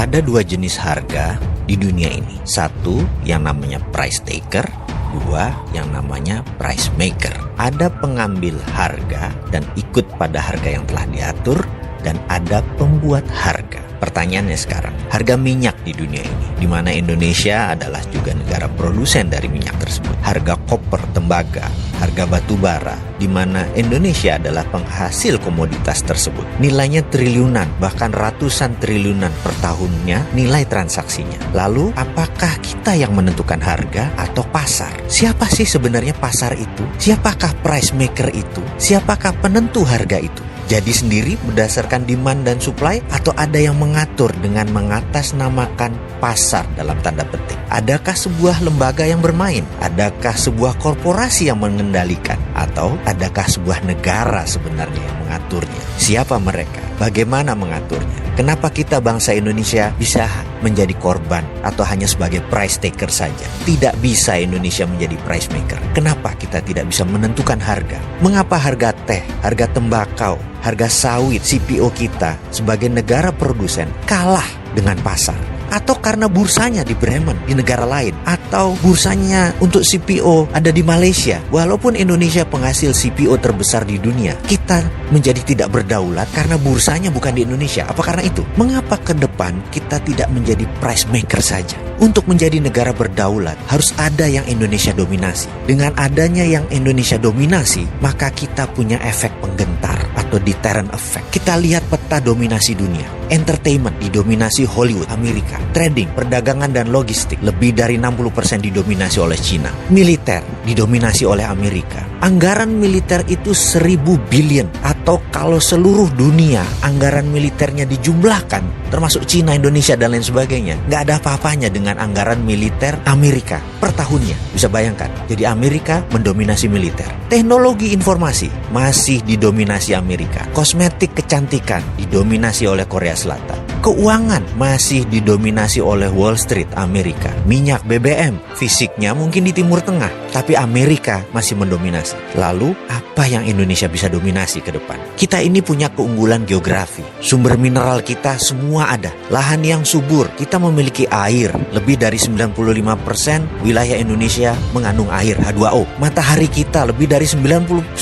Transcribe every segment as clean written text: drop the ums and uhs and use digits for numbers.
Ada dua jenis harga di dunia ini. Satu yang namanya price taker, dua yang namanya price maker. Ada pengambil harga dan ikut pada harga yang telah diatur, dan ada pembuat harga. Pertanyaannya sekarang, harga minyak di dunia ini, di mana Indonesia adalah juga negara produsen dari minyak tersebut. Harga koper, tembaga, harga batu bara, di mana Indonesia adalah penghasil komoditas tersebut. Nilainya triliunan, bahkan ratusan triliunan per tahunnya nilai transaksinya. Lalu, apakah kita yang menentukan harga atau pasar? Siapa sih sebenarnya pasar itu? Siapakah price maker itu? Siapakah penentu harga itu? Jadi sendiri berdasarkan demand dan supply, atau ada yang mengatur dengan mengatasnamakan pasar dalam tanda petik? Adakah sebuah lembaga yang bermain? Adakah sebuah korporasi yang mengendalikan? Atau adakah sebuah negara sebenarnya yang mengaturnya? Siapa mereka? Bagaimana mengaturnya? Kenapa kita bangsa Indonesia bisa menjadi korban atau hanya sebagai price taker saja? Tidak bisa Indonesia menjadi price maker. Kenapa kita tidak bisa menentukan harga? Mengapa harga teh, harga tembakau, harga sawit CPO kita sebagai negara produsen kalah dengan pasar? Atau karena bursanya di Bremen, di negara lain, atau bursanya untuk CPO ada di Malaysia? Walaupun Indonesia penghasil CPO terbesar di dunia, kita menjadi tidak berdaulat karena bursanya bukan di Indonesia. Apa karena itu? Mengapa ke depan kita tidak menjadi price maker saja? Untuk menjadi negara berdaulat, harus ada yang Indonesia dominasi. Dengan adanya yang Indonesia dominasi, maka kita punya efek penggentar atau deterrent effect. Kita lihat peta dominasi dunia. Entertainment didominasi Hollywood, Amerika. Trading, perdagangan dan logistik lebih dari 60% didominasi oleh China. Militer didominasi oleh Amerika. Anggaran militer itu 1.000 billion, atau kalau seluruh dunia anggaran militernya dijumlahkan, termasuk China, Indonesia dan lain sebagainya, nggak ada apa-apanya dengan anggaran militer Amerika per tahunnya. Bisa bayangkan, jadi Amerika mendominasi militer. Teknologi informasi masih didominasi Amerika. Kosmetik kecantikan didominasi oleh Korea Selatan. Keuangan masih didominasi oleh Wall Street, Amerika. Minyak, BBM, fisiknya mungkin di Timur Tengah, tapi Amerika masih mendominasi. Lalu, apa yang Indonesia bisa dominasi ke depan? Kita ini punya keunggulan geografi. Sumber mineral kita semua ada. Lahan yang subur, kita memiliki air. Lebih dari 95% wilayah Indonesia mengandung air, H2O. Matahari kita, lebih dari 99%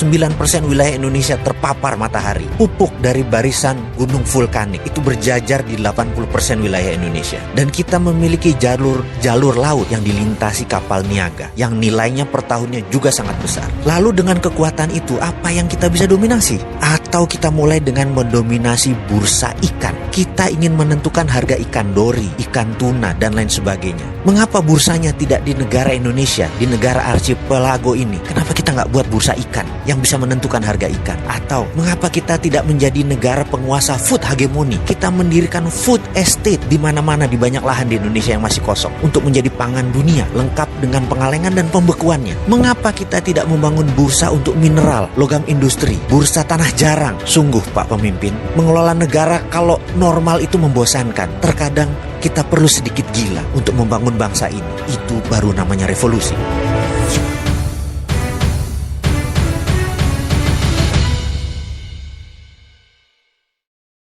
wilayah Indonesia terpapar matahari. Pupuk dari barisan gunung vulkanik itu berjajar di 80% wilayah Indonesia. Dan kita memiliki jalur laut yang dilintasi kapal niaga, yang nilainya per tahunnya juga sangat besar. Lalu dengan kekuatan itu, apa yang kita bisa dominasi? Atau kita mulai dengan mendominasi bursa ikan. Kita ingin menentukan harga ikan dori, ikan tuna, dan lain sebagainya. Mengapa bursanya tidak di negara Indonesia, di negara archipelago ini? Kenapa kita nggak buat bursa ikan yang bisa menentukan harga ikan? Atau mengapa kita tidak menjadi negara penguasa food hegemoni? Kita mendirikan food estate di mana-mana, di banyak lahan di Indonesia yang masih kosong, untuk menjadi pangan dunia, lengkap dengan pengalengan dan pembekuannya. Mengapa kita tidak membangun bursa untuk mineral, logam industri, bursa tanah jarang? Sungguh Pak Pemimpin, mengelola negara kalau normal itu membosankan. Terkadang kita perlu sedikit gila untuk membangun bangsa ini. Itu baru namanya revolusi.